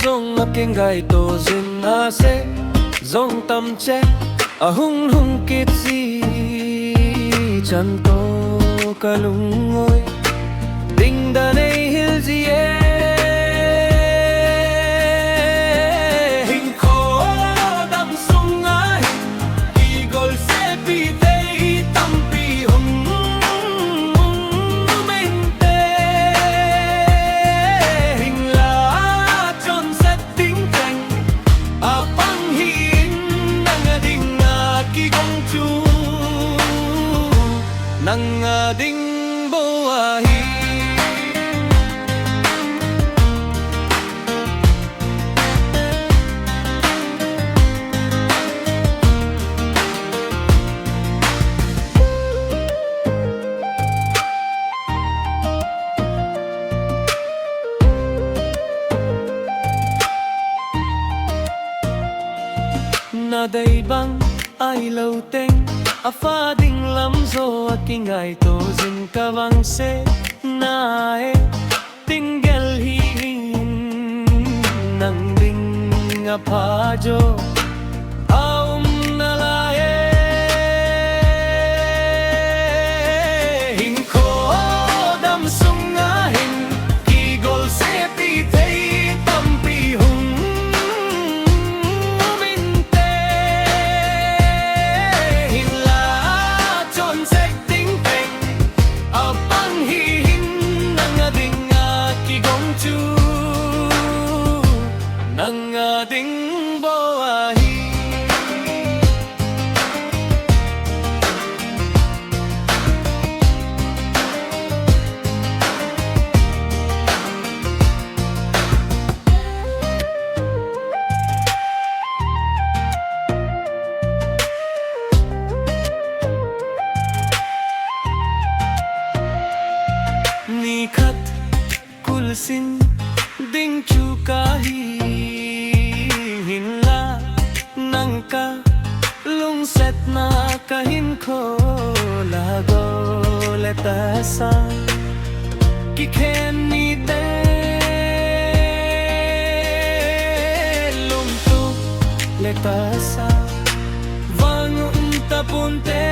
dòng ngập kinh gai tô dinh a se dòng tâm che a hung hung kít gì chân tô ca lung ngôi đinh đà này hil gì hình khó đâm sung ai kỳ gol se pi te tâm pi hung mình te hình lá tròn set tính thành a băng hin nang đinh kỳ công chu nang đinh bo a hi na đây băng ai lâu tên a pha đinh lắm zo a kinh ai tô dinh ca vang se na e tình gel hi nang ding a pha jo na la e hình khó đâm sung a hình kỳ gol se pi thấy tâm pi hung nang ding bo a hi ni khat kul sin ding chu ka hi hin la nang ka lung set na ka hin kho la go le ta sa ki khen ni te lung tu le ta sa vang ta pun te